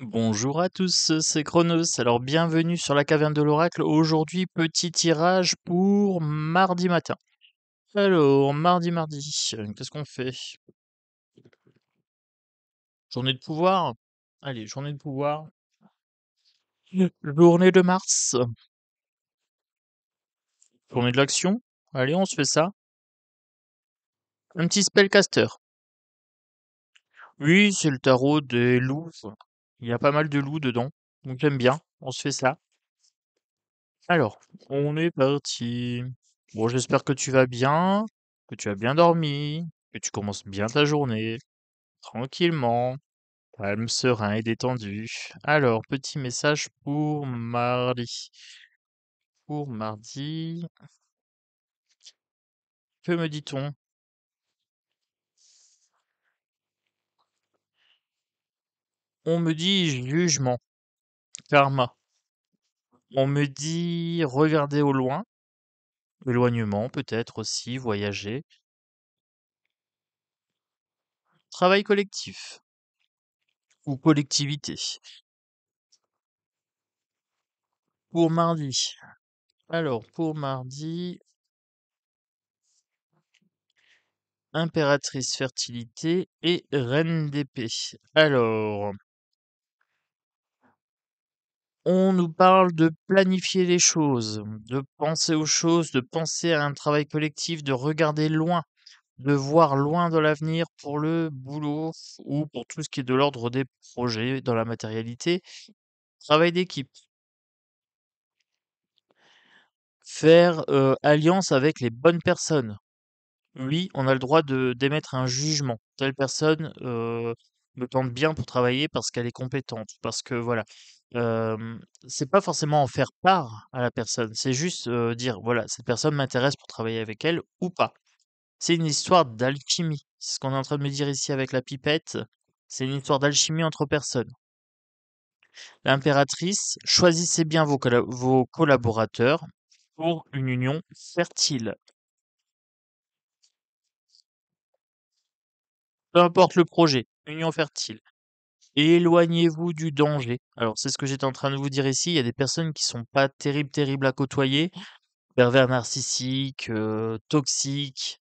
Bonjour à tous, c'est Chronos. Alors bienvenue sur la caverne de l'oracle. Aujourd'hui, petit tirage pour mardi matin. Alors, mardi, qu'est-ce qu'on fait? Journée de pouvoir? Allez, journée de pouvoir. Journée de Mars. Journée de l'action. Allez, on se fait ça. Un petit spellcaster. Oui, c'est le tarot des loups. Il y a pas mal de loups dedans. Donc j'aime bien. On se fait ça. Alors, on est parti. Bon, j'espère que tu vas bien, que tu as bien dormi, que tu commences bien ta journée, tranquillement, calme, serein et détendu. Alors, petit message pour mardi. Pour mardi, que me dit-on? On me dit jugement, karma. On me dit regarder au loin, éloignement peut-être aussi, voyager, travail collectif ou collectivité. Pour mardi. Alors, pour mardi, impératrice fertilité et reine d'épée. Alors, on nous parle de planifier les choses, de penser aux choses, de penser à un travail collectif, de regarder loin, de voir loin dans l'avenir pour le boulot ou pour tout ce qui est de l'ordre des projets dans la matérialité. Travail d'équipe. Faire alliance avec les bonnes personnes. Oui, on a le droit de d'émettre un jugement. Telle personne, me tente bien pour travailler parce qu'elle est compétente, parce que voilà. C'est pas forcément en faire part à la personne, c'est juste, dire: «Voilà, cette personne m'intéresse pour travailler avec elle ou pas». C'est une histoire d'alchimie. C'est ce qu'on est en train de me dire ici avec la pipette. C'est une histoire d'alchimie entre personnes. L'impératrice, choisissez bien vos collaborateurs pour une union fertile. Peu importe le projet, union fertile. Éloignez-vous du danger. Alors, c'est ce que j'étais en train de vous dire ici. Il y a des personnes qui sont pas terribles à côtoyer. Pervers narcissiques, toxiques,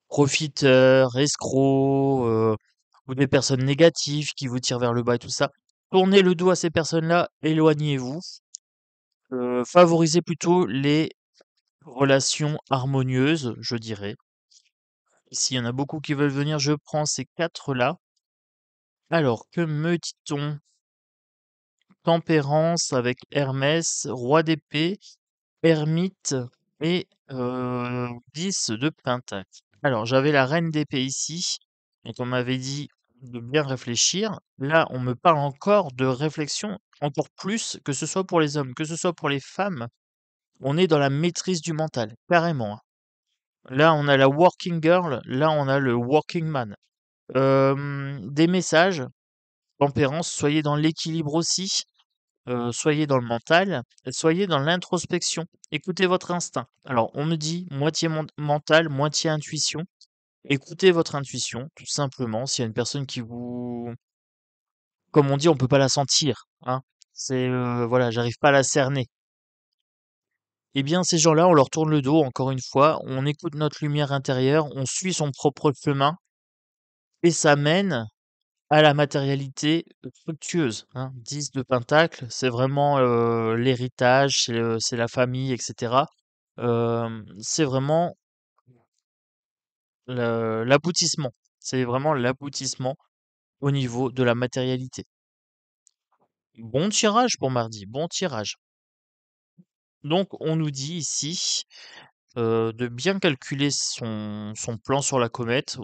profiteurs, escrocs, ou des personnes négatives qui vous tirent vers le bas et tout ça. Tournez le dos à ces personnes-là, éloignez-vous. Favorisez plutôt les relations harmonieuses, je dirais. S'il y en a beaucoup qui veulent venir, je prends ces quatre-là. Alors, que me dit-on? Tempérance avec Hermès, roi d'épée, ermite et 10 de pentacle. Alors, j'avais la reine d'épée ici, donc on m'avait dit de bien réfléchir. Là, on me parle encore de réflexion, encore plus, que ce soit pour les hommes, que ce soit pour les femmes. On est dans la maîtrise du mental, carrément, hein. Là, on a la working girl, là, on a le working man. Des messages, tempérance, soyez dans l'équilibre aussi. Soyez dans le mental, soyez dans l'introspection. Écoutez votre instinct. Alors, on me dit moitié mental, moitié intuition. Écoutez votre intuition, tout simplement. S'il y a une personne qui vous, comme on dit, on peut pas la sentir, hein. C'est voilà, j'arrive pas à la cerner. Eh bien, ces gens-là, on leur tourne le dos. Encore une fois, on écoute notre lumière intérieure, on suit son propre chemin et ça mène à la matérialité fructueuse, hein. 10 de pentacle, c'est vraiment, l'héritage, c'est la famille et cetera. C'est vraiment l'aboutissement. C'est vraiment l'aboutissement au niveau de la matérialité. Bon tirage pour mardi, bon tirage. Donc on nous dit ici, de bien calculer son plan sur la comète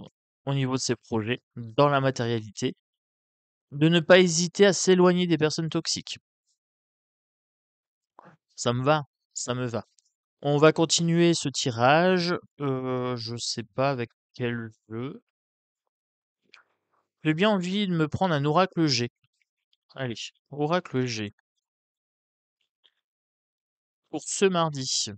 au niveau de ses projets, dans la matérialité, de ne pas hésiter à s'éloigner des personnes toxiques. Ça me va, ça me va. On va continuer ce tirage. Je sais pas avec quel jeu. J'ai bien envie de me prendre un oracle G. Allez, oracle G. Pour ce mardi.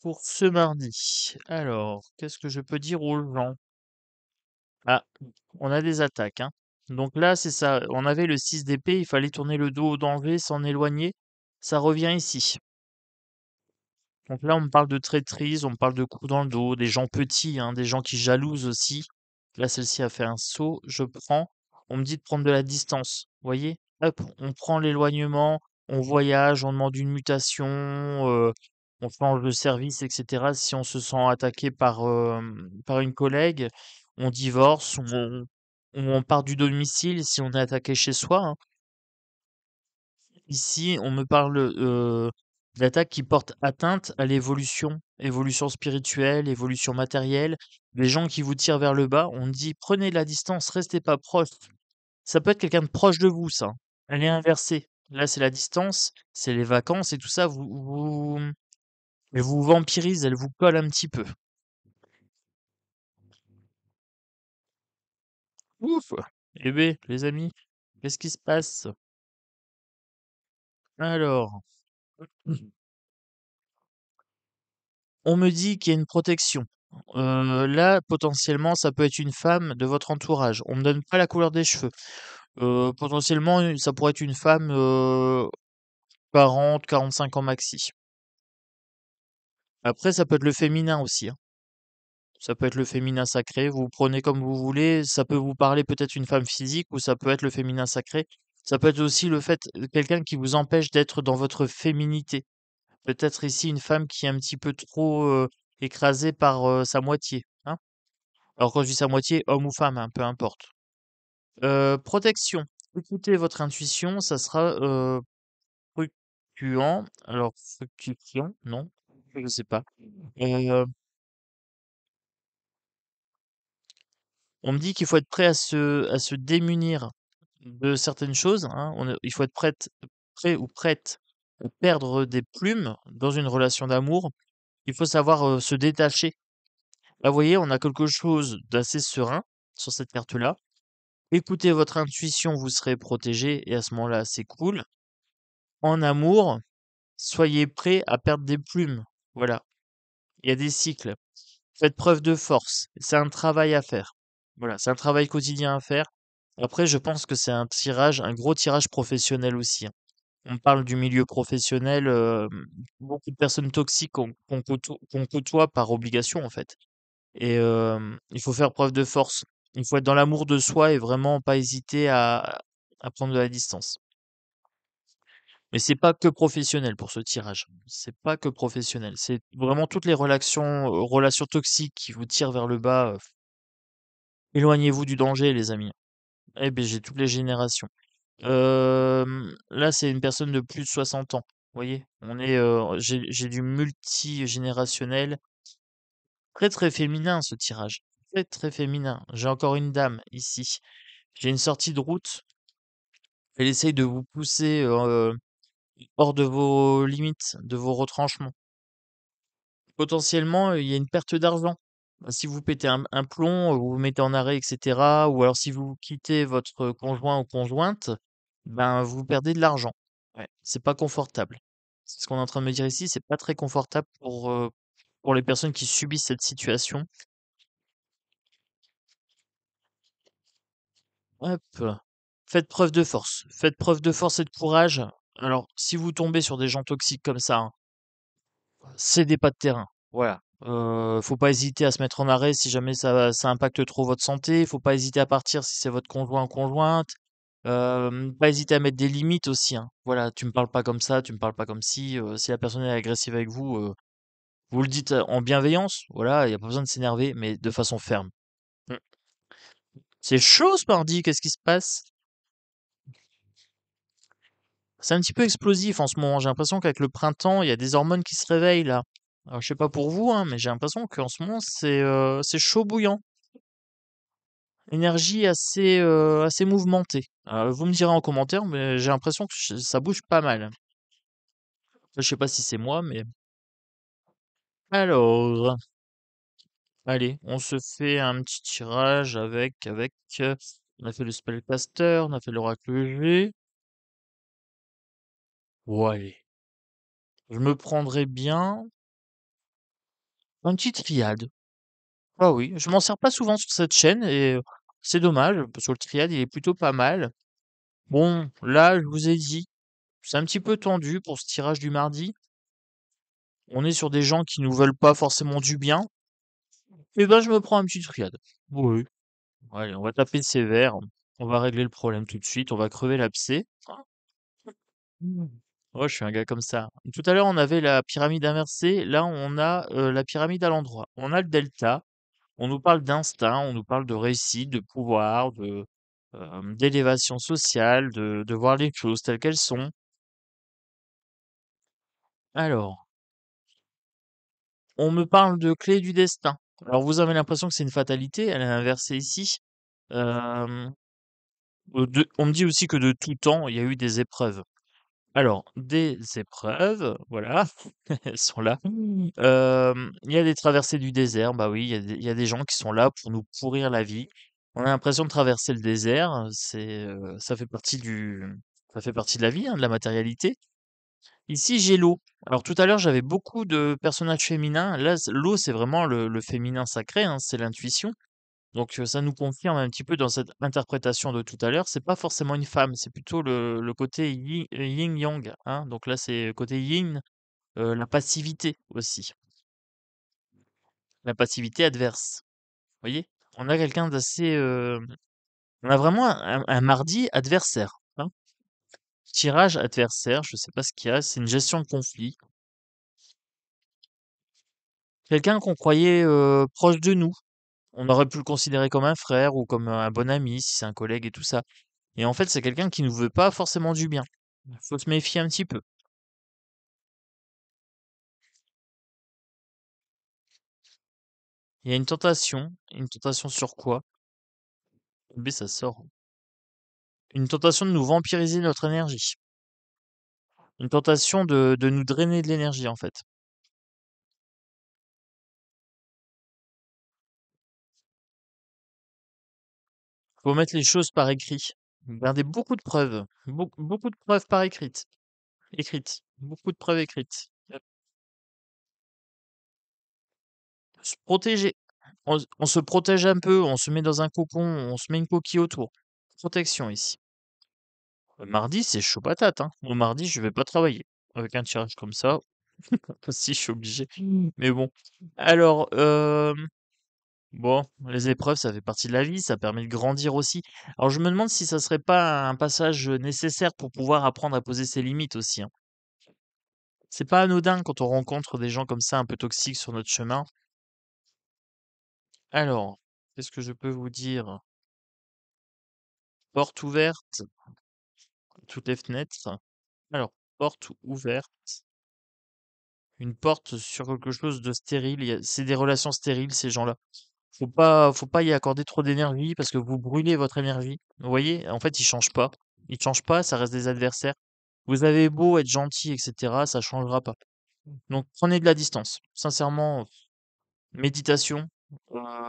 pour ce mardi. Alors, qu'est-ce que je peux dire aux gens? Ah, on a des attaques, hein. Donc là, c'est ça. On avait le 6 d'épée, il fallait tourner le dos au danger, s'en éloigner. Ça revient ici. Donc là, on me parle de traîtrise, on me parle de coups dans le dos, des gens petits, hein, des gens qui jalousent aussi. Là, celle-ci a fait un saut, je prends. On me dit de prendre de la distance. Vous voyez? Hop, on prend l'éloignement, on voyage, on demande une mutation, on change de service, etc. Si on se sent attaqué par une collègue, on divorce, on part du domicile si on est attaqué chez soi, hein. Ici, on me parle d'attaques qui portent atteinte à l'évolution, évolution spirituelle, évolution matérielle. Des gens qui vous tirent vers le bas, on dit prenez de la distance, restez pas proche. Ça peut être quelqu'un de proche de vous, ça. Elle est inversée. Là, c'est la distance, c'est les vacances et tout ça. Elle vous vampirise, elle vous colle un petit peu. Ouf! Eh ben, les amis, qu'est-ce qui se passe? Alors, on me dit qu'il y a une protection. Là, potentiellement, ça peut être une femme de votre entourage. On me donne pas la couleur des cheveux. Potentiellement, ça pourrait être une femme 40, 45 ans maxi. Après, ça peut être le féminin aussi, hein. Ça peut être le féminin sacré. Vous prenez comme vous voulez. Ça peut vous parler peut-être une femme physique ou ça peut être le féminin sacré. Ça peut être aussi le fait quelqu'un qui vous empêche d'être dans votre féminité. Peut-être ici une femme qui est un petit peu trop écrasée par sa moitié, hein. Alors quand je dis sa moitié, homme ou femme, hein, peu importe. Protection. Écoutez votre intuition, ça sera fluctuant. Alors fluctuant, non, je sais pas. Euh, on me dit qu'il faut être prêt à se démunir de certaines choses, hein. Il faut être prêt ou prête à perdre des plumes dans une relation d'amour. Il faut savoir se détacher. Là, vous voyez, on a quelque chose d'assez serein sur cette carte-là. Écoutez votre intuition, vous serez protégé et à ce moment-là, c'est cool. En amour, soyez prêt à perdre des plumes. Voilà, il y a des cycles. Faites preuve de force. C'est un travail à faire. Voilà, c'est un travail quotidien à faire. Après, je pense que c'est un tirage, un gros tirage professionnel aussi, hein. On parle du milieu professionnel, beaucoup de personnes toxiques qu'on côtoie par obligation en fait. Et il faut faire preuve de force. Il faut être dans l'amour de soi et vraiment pas hésiter à prendre de la distance. Mais c'est pas que professionnel pour ce tirage. C'est pas que professionnel. C'est vraiment toutes les relations toxiques qui vous tirent vers le bas. Éloignez-vous du danger, les amis. Eh ben, j'ai toutes les générations. Là, c'est une personne de plus de 60 ans. Vous voyez, j'ai du multigénérationnel. Très très féminin ce tirage. Très très féminin. J'ai encore une dame ici. J'ai une sortie de route. Elle essaye de vous pousser hors de vos limites, de vos retranchements. Potentiellement, il y a une perte d'argent. Bah, si vous pétez un plomb, vous vous mettez en arrêt, etc. Ou alors si vous quittez votre conjoint ou conjointe, ben vous perdez de l'argent. Ouais, c'est pas confortable. C'est ce qu'on est en train de me dire ici, c'est pas très confortable pour les personnes qui subissent cette situation. Hop. Faites preuve de force. Faites preuve de force et de courage. Alors, si vous tombez sur des gens toxiques comme ça, hein, cédez pas de terrain. Voilà. Faut pas hésiter à se mettre en arrêt si jamais ça impacte trop votre santé. Faut pas hésiter à partir si c'est votre conjoint ou conjointe. Pas hésiter à mettre des limites aussi, hein. Voilà, tu me parles pas comme ça, tu me parles pas comme si. Si la personne est agressive avec vous, vous le dites en bienveillance. Voilà, il y a pas besoin de s'énerver, mais de façon ferme. Mm. C'est chaud ce mardi, qu'est-ce qui se passe? C'est un petit peu explosif en ce moment. J'ai l'impression qu'avec le printemps, il y a des hormones qui se réveillent là. Alors, je sais pas pour vous, hein, mais j'ai l'impression qu'en ce moment, c'est chaud bouillant. Énergie assez mouvementée. Vous me direz en commentaire, mais j'ai l'impression que ça bouge pas mal. Je sais pas si c'est moi, mais... Alors, allez, on se fait un petit tirage on a fait le spellcaster, on a fait l'oracle G. Ouais, allez. Je me prendrai bien. Un petit triade. Ah oui, je m'en sers pas souvent sur cette chaîne et c'est dommage parce que le triade, il est plutôt pas mal. Bon, là, je vous ai dit, c'est un petit peu tendu pour ce tirage du mardi. On est sur des gens qui nous veulent pas forcément du bien. Et ben, je me prends un petit triade. Oui. Allez, on va taper sévère. On va régler le problème tout de suite. On va crever l'abcès. Mmh. Ouais, je suis un gars comme ça. Tout à l'heure, on avait la pyramide inversée. Là, on a la pyramide à l'endroit. On a le delta. On nous parle d'instinct, on nous parle de réussite, de pouvoir, d'élévation sociale, de voir les choses telles qu'elles sont. Alors, on me parle de clé du destin. Alors, vous avez l'impression que c'est une fatalité, elle est inversée ici. Euh, on me dit aussi que de tout temps, il y a eu des épreuves. Alors, des épreuves, voilà, elles sont là. Il y a des traversées du désert, bah oui, il y a des gens qui sont là pour nous pourrir la vie. On a l'impression de traverser le désert, ça fait partie de la vie, hein, de la matérialité. Ici, j'ai l'eau. Alors tout à l'heure, j'avais beaucoup de personnages féminins. Là, l'eau, c'est vraiment le féminin sacré, hein, c'est l'intuition. Donc ça nous confirme un petit peu dans cette interprétation de tout à l'heure, c'est pas forcément une femme, c'est plutôt le côté yin-yang, hein. Donc là, c'est côté yin, la passivité aussi, la passivité adverse. Vous voyez? On a quelqu'un d'assez, on a vraiment un mardi adversaire, hein. Tirage adversaire, je sais pas ce qu'il y a, c'est une gestion de conflit. Quelqu'un qu'on croyait proche de nous. On aurait pu le considérer comme un frère ou comme un bon ami si c'est un collègue et tout ça. Et en fait, c'est quelqu'un qui nous veut pas forcément du bien. Faut se méfier un petit peu. Il y a une tentation sur quoi? B, ça sort. Une tentation de nous vampiriser notre énergie. Une tentation de nous drainer de l'énergie, en fait. Faut mettre les choses par écrit. Gardez beaucoup de preuves. Beaucoup de preuves par écrites. Beaucoup de preuves écrites. Se protéger. On se protège un peu, on se met dans un cocon, on se met une coquille autour. Protection ici. Mardi, c'est chaud patate, hein. Au mardi, je vais pas travailler. Avec un tirage comme ça, si je suis obligé. Mais bon. Alors, bon, les épreuves, ça fait partie de la vie, ça permet de grandir aussi. Alors, je me demande si ça serait pas un passage nécessaire pour pouvoir apprendre à poser ses limites aussi, hein. C'est pas anodin quand on rencontre des gens comme ça un peu toxiques sur notre chemin. Alors, qu'est-ce que je peux vous dire? Porte ouverte, toutes les fenêtres. Alors, porte ouverte, une porte sur quelque chose de stérile. C'est des relations stériles, ces gens-là. Faut pas y accorder trop d'énergie parce que vous brûlez votre énergie. Vous voyez? En fait, ils changent pas. Ils changent pas, ça reste des adversaires. Vous avez beau être gentil, etc., ça changera pas. Donc, prenez de la distance. Sincèrement, méditation,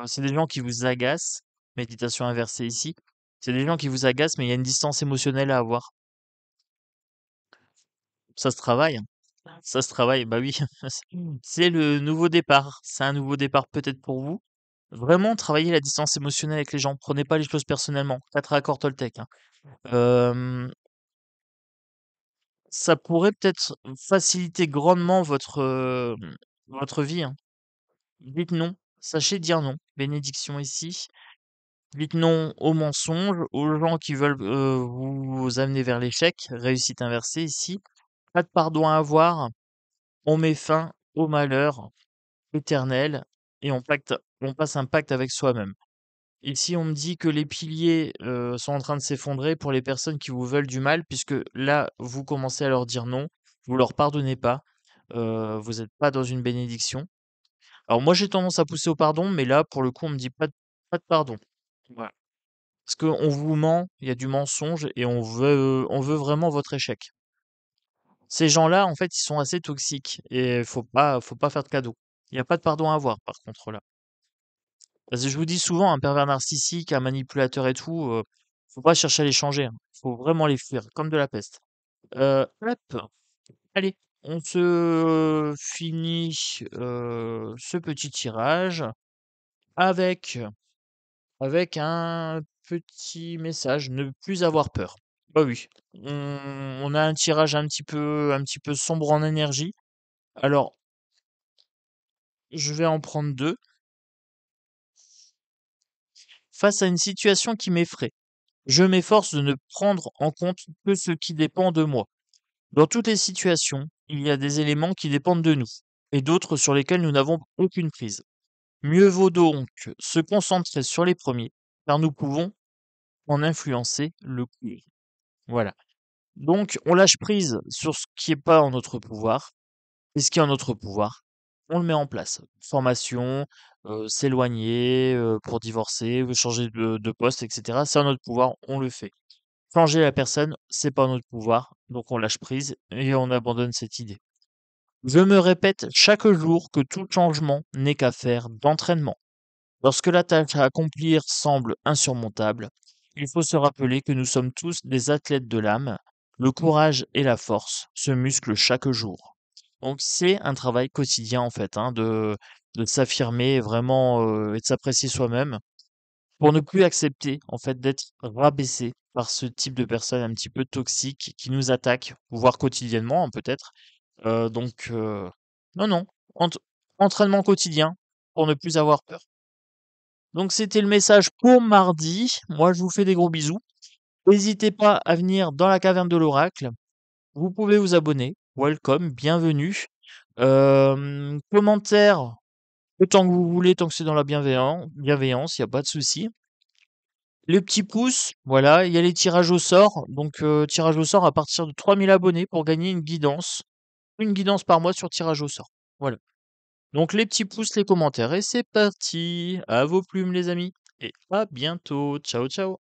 c'est des gens qui vous agacent. Méditation inversée ici. C'est des gens qui vous agacent, mais il y a une distance émotionnelle à avoir. Ça se travaille, hein. Ça se travaille, bah oui. C'est le nouveau départ. C'est un nouveau départ peut-être pour vous. Vraiment, travaillez la distance émotionnelle avec les gens. Prenez pas les choses personnellement. Quatre accords Toltec, hein. Euh, Ça pourrait peut-être faciliter grandement votre vie, hein. Dites non. Sachez dire non. Bénédiction ici. Dites non aux mensonges, aux gens qui veulent vous amener vers l'échec. Réussite inversée ici. Pas de pardon à avoir. On met fin au malheur éternel et on passe un pacte avec soi-même. Ici, on me dit que les piliers sont en train de s'effondrer pour les personnes qui vous veulent du mal, puisque là, vous commencez à leur dire non, vous leur pardonnez pas, vous n'êtes pas dans une bénédiction. Alors moi, j'ai tendance à pousser au pardon, mais là, pour le coup, on me dit pas de pardon. Voilà. Parce qu'on vous ment, il y a du mensonge et on veut vraiment votre échec. Ces gens-là, en fait, ils sont assez toxiques et faut pas faire de cadeaux. Il n'y a pas de pardon à avoir, par contre, là. Parce que je vous dis souvent, un pervers narcissique, un manipulateur et tout, faut pas chercher à les changer, hein. Faut vraiment les fuir, comme de la peste. Hop, allez. On se finit ce petit tirage avec, avec un petit message, ne plus avoir peur. Bah oui, on a un tirage un petit peu sombre en énergie. Alors, je vais en prendre deux. Face à une situation qui m'effraie, je m'efforce de ne prendre en compte que ce qui dépend de moi. Dans toutes les situations, il y a des éléments qui dépendent de nous, et d'autres sur lesquels nous n'avons aucune prise. Mieux vaut donc se concentrer sur les premiers, car nous pouvons en influencer le cours. Voilà. Donc, on lâche prise sur ce qui n'est pas en notre pouvoir, et ce qui est en notre pouvoir, on le met en place. Formation, s'éloigner pour divorcer, changer de poste, etc. C'est en notre pouvoir, on le fait. Changer la personne, c'est pas en notre pouvoir, donc on lâche prise et on abandonne cette idée. Je me répète chaque jour que tout changement n'est qu'affaire d'entraînement. Lorsque la tâche à accomplir semble insurmontable, il faut se rappeler que nous sommes tous des athlètes de l'âme. Le courage et la force se musclent chaque jour. Donc c'est un travail quotidien en fait, hein, de s'affirmer vraiment et de s'apprécier soi-même pour ne plus accepter en fait d'être rabaissé par ce type de personnes un petit peu toxiques qui nous attaquent, voire quotidiennement hein, peut-être. Non, non, ent- entraînement quotidien pour ne plus avoir peur. Donc c'était le message pour mardi. Moi, je vous fais des gros bisous. N'hésitez pas à venir dans la caverne de l'oracle. Vous pouvez vous abonner. Welcome, bienvenue. Commentaire autant que vous voulez, tant que c'est dans la bienveillance, il n'y a pas de souci. Les petits pouces, voilà, il y a les tirages au sort. Donc tirage au sort à partir de 3000 abonnés pour gagner une guidance. Une guidance par mois sur tirage au sort. Voilà. Donc les petits pouces, les commentaires. Et c'est parti. À vos plumes les amis. Et à bientôt. Ciao ciao.